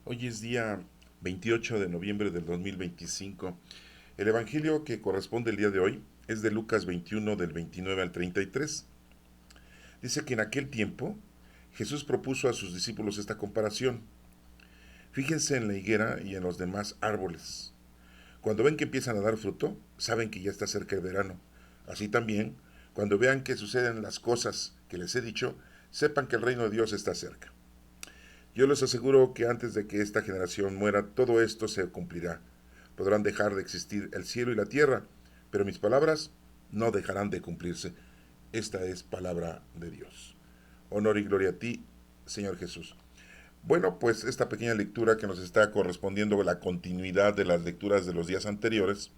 Hoy es día 28 de noviembre del 2025. El evangelio que corresponde el día de hoy es de Lucas 21 del 29 al 33. Dice que en aquel tiempo Jesús propuso a sus discípulos esta comparación. Fíjense en la higuera y en los demás árboles. Cuando ven que empiezan a dar fruto, saben que ya está cerca el verano. Así también, cuando vean que suceden las cosas que les he dicho, sepan que el reino de Dios está cerca. Yo les aseguro que antes de que esta generación muera, todo esto se cumplirá. Podrán dejar de existir el cielo y la tierra, pero mis palabras no dejarán de cumplirse. Esta es palabra de Dios. Honor y gloria a ti, Señor Jesús. Bueno, pues esta pequeña lectura que nos está correspondiendo a la continuidad de las lecturas de los días anteriores,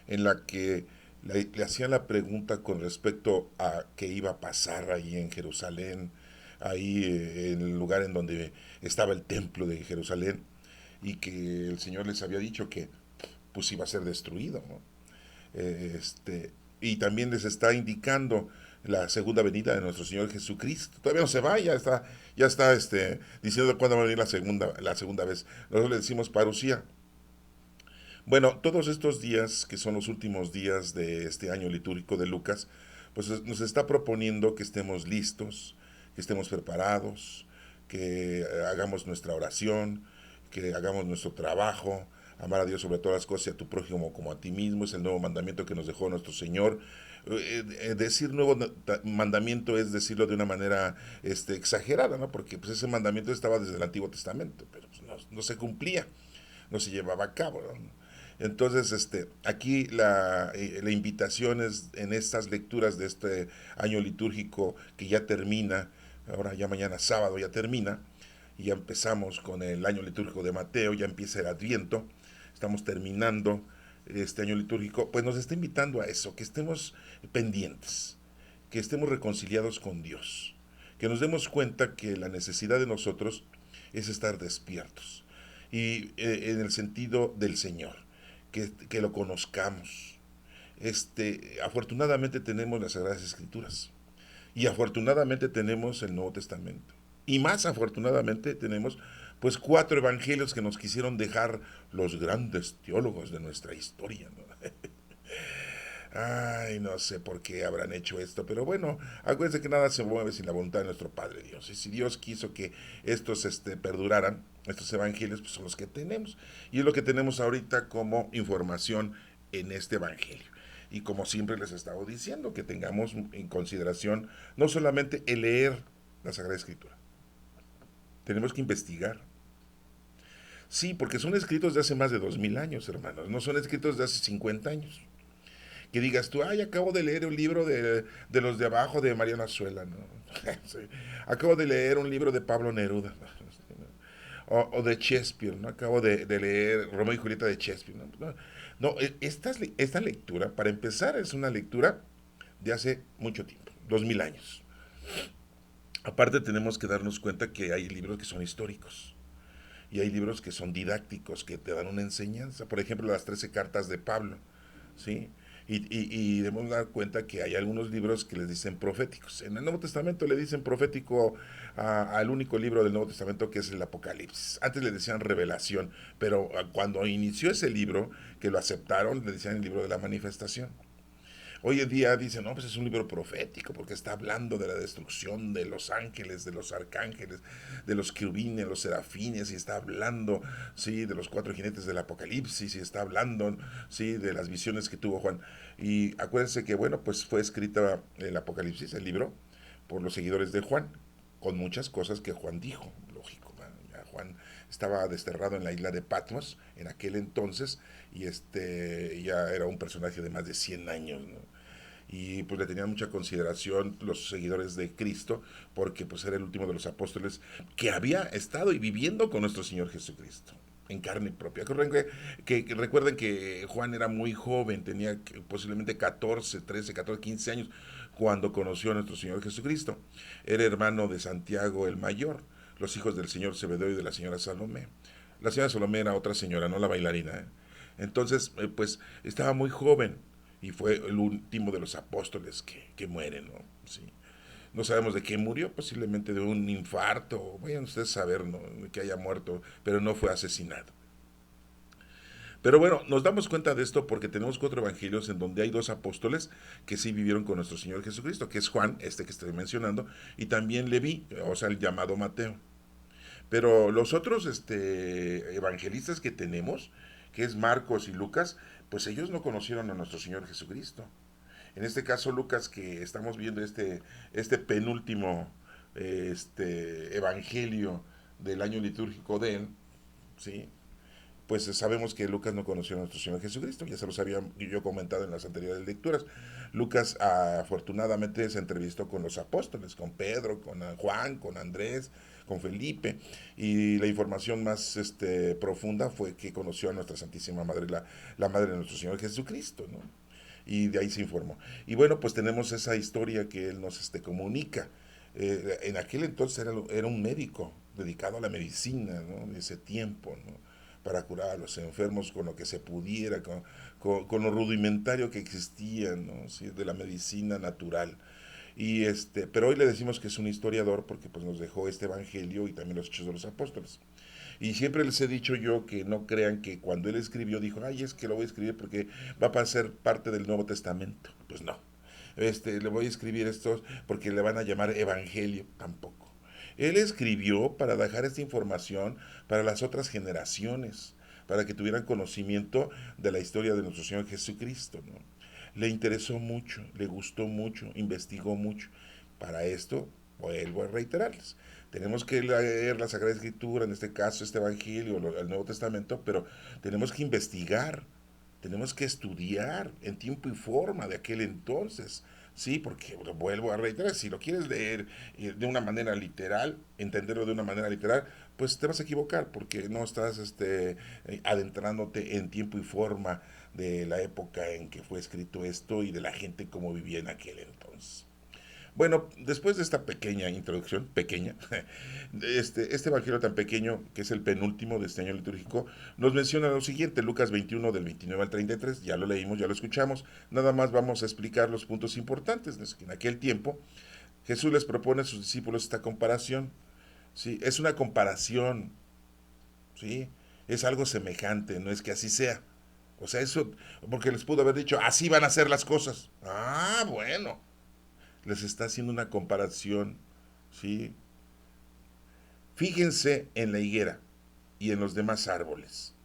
en la que le hacían la pregunta con respecto a qué iba a pasar ahí en Jerusalén, ahí en el lugar en donde estaba el templo de Jerusalén, y que el Señor les había dicho que pues iba a ser destruido, ¿no? Y también les está indicando la segunda venida de nuestro Señor Jesucristo. Todavía no se va, ya está diciendo cuándo va a venir la segunda vez. Nosotros le decimos parucía. Bueno, todos estos días, que son los últimos días de este año litúrgico de Lucas, pues nos está proponiendo que estemos listos, que estemos preparados, que hagamos nuestra oración, que hagamos nuestro trabajo, amar a Dios sobre todas las cosas y a tu prójimo como a ti mismo, es el nuevo mandamiento que nos dejó nuestro Señor. Decir nuevo mandamiento es decirlo de una manera exagerada, ¿no? Porque pues ese mandamiento estaba desde el Antiguo Testamento, pero pues, no se cumplía, no se llevaba a cabo, ¿no? Entonces, aquí la invitación es en estas lecturas de este año litúrgico que ya termina, ahora ya mañana sábado ya termina, y ya empezamos con el año litúrgico de Mateo, ya empieza el Adviento, estamos terminando este año litúrgico, pues nos está invitando a eso, que estemos pendientes, que estemos reconciliados con Dios, que nos demos cuenta que la necesidad de nosotros es estar despiertos, y en el sentido del Señor, que lo conozcamos. Afortunadamente tenemos las Sagradas Escrituras y afortunadamente tenemos el Nuevo Testamento. Y más afortunadamente tenemos pues 4 evangelios que nos quisieron dejar los grandes teólogos de nuestra historia, ¿no? Ay, no sé por qué habrán hecho esto, pero bueno, acuérdense que nada se mueve sin la voluntad de nuestro Padre Dios. Y si Dios quiso que estos perduraran, estos evangelios, pues son los que tenemos. Y es lo que tenemos ahorita como información en este evangelio. Y como siempre les he estado diciendo, que tengamos en consideración no solamente el leer la Sagrada Escritura, tenemos que investigar. Sí, porque son escritos de hace más de 2000 años, hermanos, no son escritos de hace 50 años. Que digas tú, ay, acabo de leer un libro de los de abajo de Mariano Azuela, ¿no? Sí. Acabo de leer un libro de Pablo Neruda, ¿no? O de Shakespeare, ¿no? Acabo de leer Romeo y Julieta de Shakespeare, ¿no? No, esta lectura, para empezar, es una lectura de hace mucho tiempo, 2000 años. Aparte tenemos que darnos cuenta que hay libros que son históricos y hay libros que son didácticos, que te dan una enseñanza. Por ejemplo, las 13 cartas de Pablo, ¿sí? Y debemos dar cuenta que hay algunos libros que les dicen proféticos. En el Nuevo Testamento le dicen profético al único libro del Nuevo Testamento, que es el Apocalipsis. Antes le decían revelación, pero cuando inició ese libro, que lo aceptaron, le decían el libro de la manifestación. Hoy en día dicen, no, pues es un libro profético porque está hablando de la destrucción de los ángeles, de los arcángeles, de los querubines, los serafines, y está hablando, sí, de los 4 jinetes del Apocalipsis, y está hablando, sí, de las visiones que tuvo Juan. Y acuérdense que, bueno, pues fue escrita el Apocalipsis, el libro, por los seguidores de Juan, con muchas cosas que Juan dijo, lógico. Ya Juan estaba desterrado en la isla de Patmos en aquel entonces, y ya era un personaje de más de 100 años, ¿no? Y pues le tenían mucha consideración los seguidores de Cristo, porque pues era el último de los apóstoles que había estado y viviendo con nuestro Señor Jesucristo en carne propia. Recuerden que Juan era muy joven, tenía posiblemente 14, 13, 14, 15 años cuando conoció a nuestro Señor Jesucristo. Era hermano de Santiago el Mayor, los hijos del señor Zebedeo y de la señora Salomé. La señora Salomé era otra señora, no la bailarina, ¿eh? Entonces, pues estaba muy joven y fue el último de los apóstoles que mueren, ¿no? Sí. No sabemos de qué murió, posiblemente de un infarto, vayan ustedes a saber, ¿no?, que haya muerto, pero no fue asesinado. Pero bueno, nos damos cuenta de esto porque tenemos 4 evangelios en donde hay 2 apóstoles que sí vivieron con nuestro Señor Jesucristo, que es Juan, este que estoy mencionando, y también Leví, o sea, el llamado Mateo. Pero los otros evangelistas que tenemos, que es Marcos y Lucas, pues ellos no conocieron a nuestro Señor Jesucristo. En este caso, Lucas, que estamos viendo este penúltimo evangelio del año litúrgico de él, ¿sí? Pues sabemos que Lucas no conoció a nuestro Señor Jesucristo, ya se los había yo comentado en las anteriores lecturas. Lucas afortunadamente se entrevistó con los apóstoles, con Pedro, con Juan, con Andrés, con Felipe, y la información más profunda fue que conoció a nuestra Santísima Madre, la Madre de nuestro Señor Jesucristo, ¿no? Y de ahí se informó. Y bueno, pues tenemos esa historia que él nos comunica. En aquel entonces era un médico dedicado a la medicina, ¿no?, de ese tiempo, ¿no?, para curar a los enfermos con lo que se pudiera, con lo rudimentario que existía, ¿no?, ¿sí?, de la medicina natural. Y pero hoy le decimos que es un historiador porque pues nos dejó este evangelio y también los hechos de los apóstoles. Y siempre les he dicho yo que no crean que cuando él escribió dijo, ay, es que lo voy a escribir porque va a ser parte del Nuevo Testamento. Pues no. Le voy a escribir esto porque le van a llamar evangelio. Tampoco. Él escribió para dejar esta información para las otras generaciones, para que tuvieran conocimiento de la historia de nuestro Señor Jesucristo, ¿no? Le interesó mucho, le gustó mucho, investigó mucho. Para esto, vuelvo a reiterarles, tenemos que leer la Sagrada Escritura, en este caso este Evangelio, el Nuevo Testamento, pero tenemos que investigar, tenemos que estudiar en tiempo y forma de aquel entonces. Sí, porque vuelvo a reiterar, si lo quieres leer de una manera literal, entenderlo de una manera literal, pues te vas a equivocar porque no estás adentrándote en tiempo y forma de la época en que fue escrito esto y de la gente como vivía en aquel entonces. Bueno, después de esta pequeña introducción, pequeña, este evangelio tan pequeño, que es el penúltimo de este año litúrgico, nos menciona lo siguiente, Lucas 21 del 29 al 33, ya lo leímos, ya lo escuchamos, nada más vamos a explicar los puntos importantes. En aquel tiempo, Jesús les propone a sus discípulos esta comparación, ¿sí? Es una comparación, ¿sí? Es algo semejante, no es que así sea. O sea, eso, porque les pudo haber dicho, así van a ser las cosas. Ah, bueno, les está haciendo una comparación, ¿sí? Fíjense en la higuera y en los demás árboles.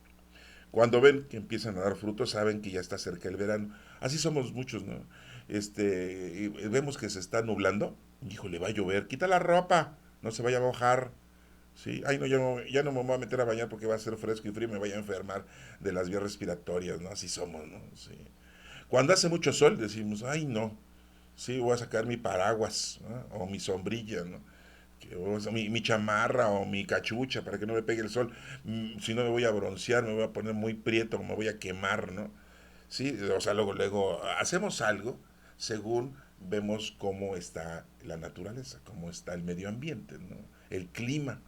Cuando ven que empiezan a dar frutos, saben que ya está cerca el verano. Así somos muchos, ¿no? Y vemos que se está nublando. Híjole, va a llover. Quita la ropa, no se vaya a mojar. Sí, ay, no, ya no me voy a meter a bañar porque va a ser fresco y frío y me voy a enfermar de las vías respiratorias, ¿no? Así somos, ¿no? Sí. Cuando hace mucho sol decimos, ay, no, sí, voy a sacar mi paraguas, ¿no?, o mi sombrilla, ¿no?, o sea, mi chamarra o mi cachucha para que no me pegue el sol. Si no me voy a broncear, me voy a poner muy prieto, me voy a quemar, ¿no? Sí, o sea, luego hacemos algo según vemos cómo está la naturaleza, cómo está el medio ambiente, ¿no?, el clima.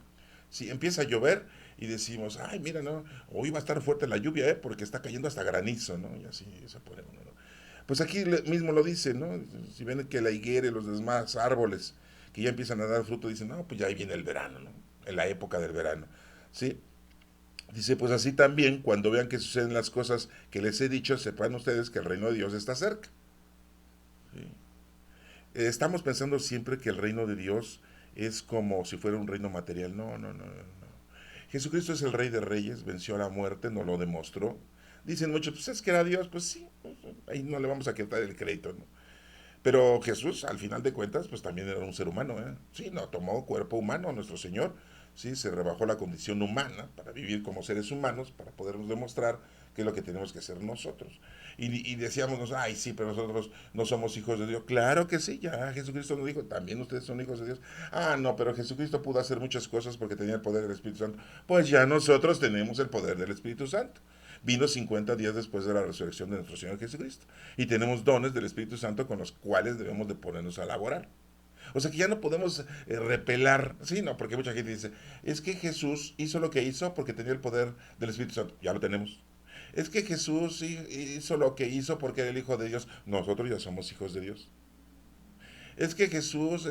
Si empieza a llover y decimos, ay, mira, no, hoy va a estar fuerte la lluvia, porque está cayendo hasta granizo, ¿no? Y así se pone uno, ¿no? Pues aquí mismo lo dice, ¿no? Si ven que la higuera y los demás árboles que ya empiezan a dar fruto, dicen, no, pues ya ahí viene el verano, ¿no? En la época del verano, ¿sí? Dice, pues así también, cuando vean que suceden las cosas que les he dicho, sepan ustedes que el reino de Dios está cerca. ¿Sí? Estamos pensando siempre que el reino de Dios es como si fuera un reino material. No, no, no, no. Jesucristo es el Rey de Reyes, venció a la muerte, nos lo demostró. Dicen muchos, pues es que era Dios, pues sí, ahí no le vamos a quitar el crédito, ¿no? Pero Jesús, al final de cuentas, pues también era un ser humano, ¿eh? Sí, no, tomó cuerpo humano nuestro Señor, sí, se rebajó la condición humana para vivir como seres humanos, para podernos demostrar qué es lo que tenemos que hacer nosotros. Y decíamos, ay, sí, pero nosotros no somos hijos de Dios. Claro que sí, ya Jesucristo nos dijo, también ustedes son hijos de Dios. Ah, no, pero Jesucristo pudo hacer muchas cosas porque tenía el poder del Espíritu Santo. Pues ya nosotros tenemos el poder del Espíritu Santo. Vino 50 días después de la resurrección de nuestro Señor Jesucristo. Y tenemos dones del Espíritu Santo con los cuales debemos de ponernos a laborar. O sea que ya no podemos repelar, sí, no, porque mucha gente dice, es que Jesús hizo lo que hizo porque tenía el poder del Espíritu Santo. Ya lo tenemos. Es que Jesús hizo lo que hizo porque era el Hijo de Dios. Nosotros ya somos hijos de Dios. es que Jesús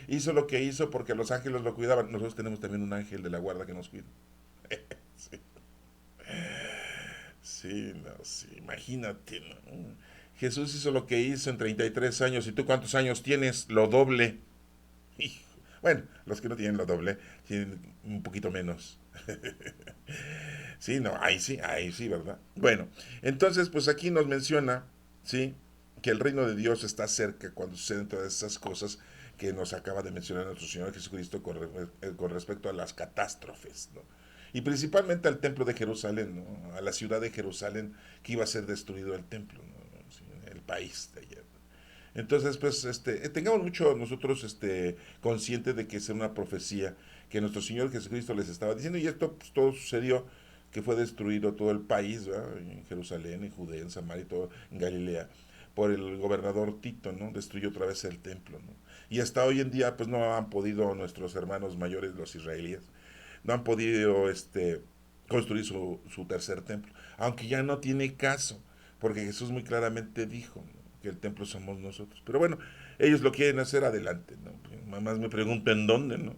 hizo lo que hizo porque los ángeles lo cuidaban. Nosotros tenemos también un ángel de la guarda que nos cuida. Sí, sí, no, sí, imagínate, ¿no? Jesús hizo lo que hizo en 33 años. ¿Y tú cuántos años tienes? Lo doble. Hijo. Bueno, los que no tienen lo doble tienen un poquito menos. Sí, no, ahí sí, ¿verdad? Bueno, entonces pues aquí nos menciona, ¿sí? Que el reino de Dios está cerca cuando suceden todas esas cosas que nos acaba de mencionar nuestro Señor Jesucristo con respecto a las catástrofes, ¿no? Y principalmente al templo de Jerusalén, ¿no? A la ciudad de Jerusalén, que iba a ser destruido el templo, ¿no? Sí, el país de allá. Entonces, pues, tengamos mucho nosotros consciente de que es una profecía que nuestro Señor Jesucristo les estaba diciendo, y esto pues, todo sucedió, que fue destruido todo el país, ¿verdad? En Jerusalén, en Judea, en Samaria, y todo, en Galilea, por el gobernador Tito, ¿no? Destruyó otra vez el templo, ¿no? Y hasta hoy en día, pues no han podido nuestros hermanos mayores, los israelíes, no han podido construir su tercer templo, aunque ya no tiene caso, porque Jesús muy claramente dijo, ¿no? Que el templo somos nosotros. Pero bueno, ellos lo quieren hacer adelante, ¿no? Mamás me preguntan dónde, ¿no?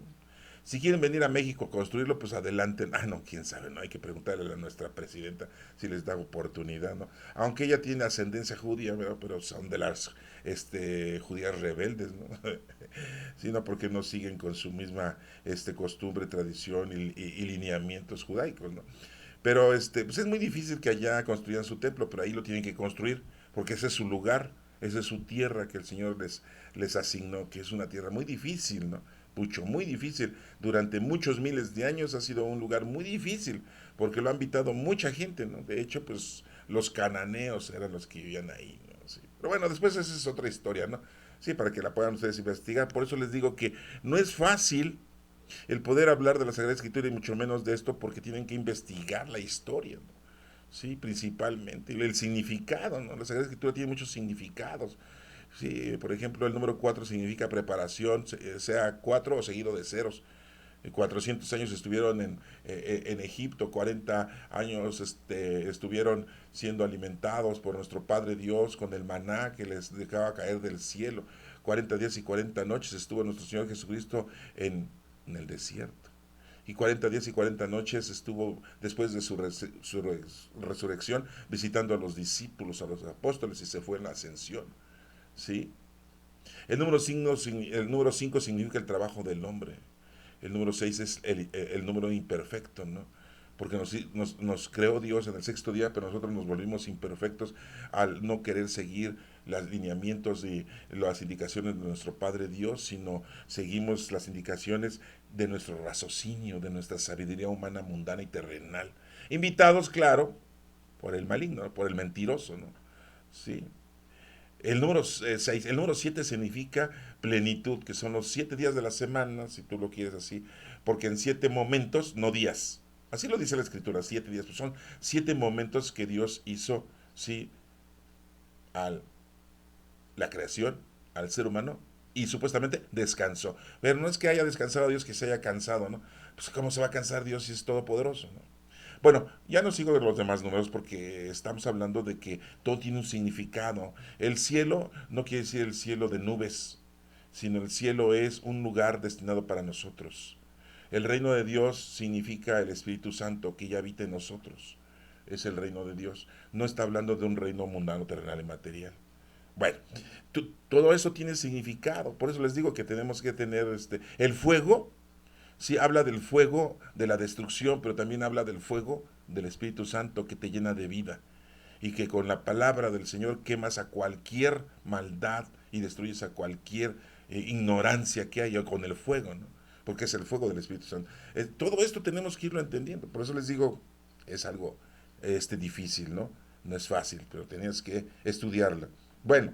Si quieren venir a México a construirlo, pues adelante. Ah, no, quién sabe, ¿no? Hay que preguntarle a nuestra presidenta si les da oportunidad, ¿no? Aunque ella tiene ascendencia judía, ¿verdad? Pero son de las judías rebeldes, ¿no? Sino porque no siguen con su misma costumbre, tradición y lineamientos judaicos, ¿no? Pero pues es muy difícil que allá construyan su templo, pero ahí lo tienen que construir, porque ese es su lugar, esa es su tierra que el Señor les asignó, que es una tierra muy difícil, ¿no? Mucho, muy difícil. Durante muchos miles de años ha sido un lugar muy difícil, porque lo ha habitado mucha gente, ¿no? De hecho, pues los cananeos eran los que vivían ahí, ¿no? Sí. Pero bueno, después esa es otra historia, ¿no? Sí, para que la puedan ustedes investigar. Por eso les digo que no es fácil el poder hablar de la Sagrada Escritura y mucho menos de esto porque tienen que investigar la historia, ¿no? Sí, principalmente, el significado, ¿no? La Sagrada Escritura tiene muchos significados. Sí, por ejemplo, el número 4 significa preparación, sea 4 o seguido de ceros. 400 años estuvieron en Egipto, 40 años estuvieron siendo alimentados por nuestro Padre Dios con el maná que les dejaba caer del cielo. 40 días y 40 noches estuvo nuestro Señor Jesucristo en el desierto. Y 40 días y 40 noches estuvo después de su resurrección visitando a los discípulos, a los apóstoles y se fue en la ascensión. ¿Sí? El número 5 significa el trabajo del hombre. El número 6 es el número imperfecto, ¿no? Porque nos creó Dios en el sexto día, pero nosotros nos volvimos imperfectos al no querer seguir los lineamientos y las indicaciones de nuestro Padre Dios, sino seguimos las indicaciones de nuestro raciocinio, de nuestra sabiduría humana, mundana y terrenal. Invitados, claro, por el maligno, por el mentiroso, ¿no? Sí. El número 7 significa plenitud, que son los 7 días de la semana, si tú lo quieres así, porque en 7 momentos, no días. Así lo dice la escritura, 7 días, pues son 7 momentos que Dios hizo, sí, a la creación, al ser humano, y supuestamente descansó. Pero no es que haya descansado Dios, que se haya cansado, ¿no? Pues ¿cómo se va a cansar Dios si es todopoderoso, ¿no? Bueno, ya no sigo de los demás números porque estamos hablando de que todo tiene un significado. El cielo no quiere decir el cielo de nubes, sino el cielo es un lugar destinado para nosotros. El reino de Dios significa el Espíritu Santo que ya habita en nosotros. Es el reino de Dios. No está hablando de un reino mundano, terrenal y material. Bueno, todo eso tiene significado. Por eso les digo que tenemos que tener el fuego. Sí, habla del fuego de la destrucción, pero también habla del fuego del Espíritu Santo que te llena de vida y que con la palabra del Señor quemas a cualquier maldad y destruyes a cualquier ignorancia que haya con el fuego, ¿no? Porque es el fuego del Espíritu Santo. Todo esto tenemos que irlo entendiendo. Por eso les digo, es algo difícil, ¿no? No es fácil, pero tienes que estudiarla. Bueno,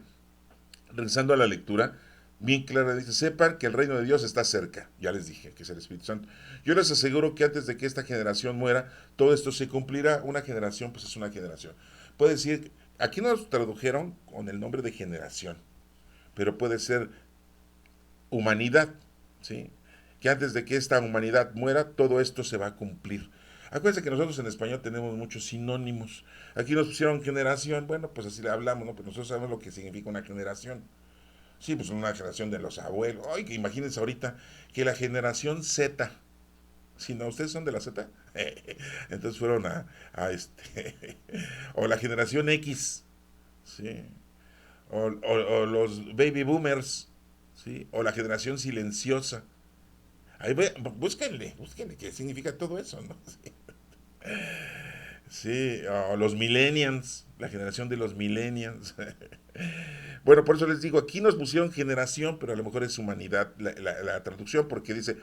regresando a la lectura, bien clara dice, sepan que el reino de Dios está cerca. Ya les dije que es el Espíritu Santo. Yo les aseguro que antes de que esta generación muera, todo esto se cumplirá. Una generación, pues es una generación. Puede decir, aquí nos tradujeron con el nombre de generación, pero puede ser humanidad, ¿sí? Que antes de que esta humanidad muera, todo esto se va a cumplir. Acuérdense que nosotros en español tenemos muchos sinónimos. Aquí nos pusieron generación, bueno, pues así le hablamos, ¿no? Pero nosotros sabemos lo que significa una generación. Sí, pues una generación de los abuelos. Ay, que imagínense ahorita que la generación Z, si no, ustedes son de la Z, entonces fueron a o la generación X, sí, o los baby boomers, sí, o la generación silenciosa. Ahí búsquenle qué significa todo eso, ¿no? Sí, sí, o los millennials, la generación de los millennials. Bueno, por eso les digo, aquí nos pusieron generación, pero a lo mejor es humanidad la traducción, porque dice,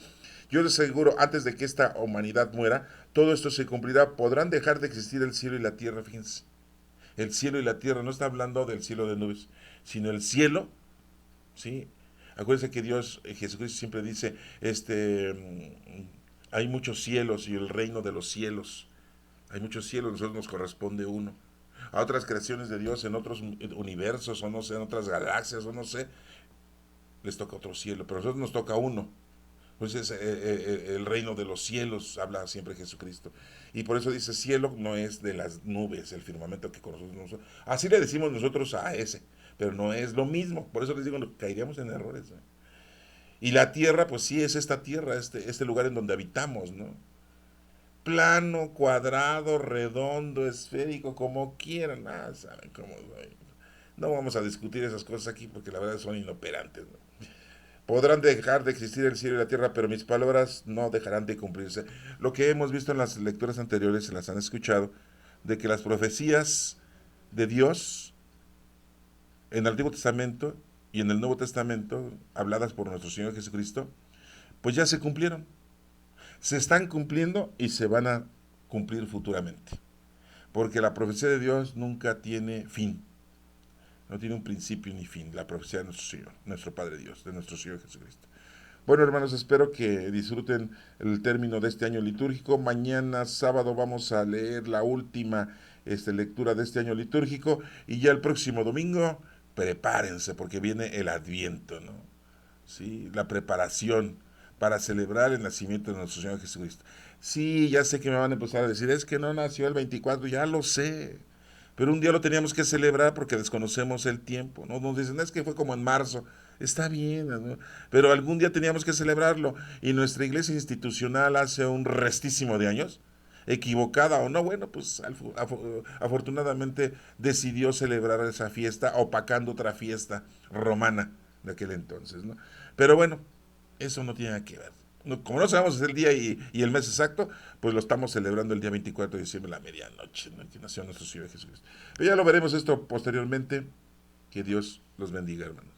yo les aseguro, antes de que esta humanidad muera, todo esto se cumplirá, podrán dejar de existir el cielo y la tierra, fíjense. El cielo y la tierra, no está hablando del cielo de nubes, sino el cielo, ¿sí? Acuérdense que Dios, Jesucristo siempre dice, hay muchos cielos y el reino de los cielos. Hay muchos cielos, nosotros nos corresponde uno. A otras creaciones de Dios en otros universos, o no sé, en otras galaxias, o no sé, les toca otro cielo, pero a nosotros nos toca uno. Pues es el reino de los cielos, habla siempre Jesucristo. Y por eso dice, cielo no es de las nubes, el firmamento que con nosotros. Así le decimos nosotros a ese, pero no es lo mismo. Por eso les digo, caeríamos en errores. Y la tierra, pues sí, es esta tierra, este lugar en donde habitamos, ¿no? Plano, cuadrado, redondo, esférico, como quieran. Saben cómo. No vamos a discutir esas cosas aquí porque la verdad son inoperantes, ¿no? Podrán dejar de existir el cielo y la tierra, pero mis palabras no dejarán de cumplirse. Lo que hemos visto en las lecturas anteriores, se las han escuchado, de que las profecías de Dios en el Antiguo Testamento y en el Nuevo Testamento, habladas por nuestro Señor Jesucristo, pues ya se cumplieron. Se están cumpliendo y se van a cumplir futuramente. Porque la profecía de Dios nunca tiene fin. No tiene un principio ni fin. La profecía de nuestro Señor, nuestro Padre Dios, de nuestro Señor Jesucristo. Bueno, hermanos, espero que disfruten el término de este año litúrgico. Mañana, sábado, vamos a leer la última lectura de este año litúrgico. Y ya el próximo domingo, prepárense, porque viene el Adviento, ¿no? ¿Sí? La preparación para celebrar el nacimiento de nuestro Señor Jesucristo. Sí, ya sé que me van a empezar a decir, es que no nació el 24, ya lo sé. Pero un día lo teníamos que celebrar porque desconocemos el tiempo, ¿no? Nos dicen, es que fue como en marzo. Está bien, ¿no? Pero algún día teníamos que celebrarlo. Y nuestra iglesia institucional hace un restísimo de años, equivocada o no, bueno, pues afortunadamente decidió celebrar esa fiesta opacando otra fiesta romana de aquel entonces, ¿no? Pero bueno, eso no tiene nada que ver. No, como no sabemos el día y el mes exacto, pues lo estamos celebrando el día 24 de diciembre a la medianoche, ¿no? Que nació nuestro Señor Jesucristo. Pero ya lo veremos esto posteriormente. Que Dios los bendiga, hermanos.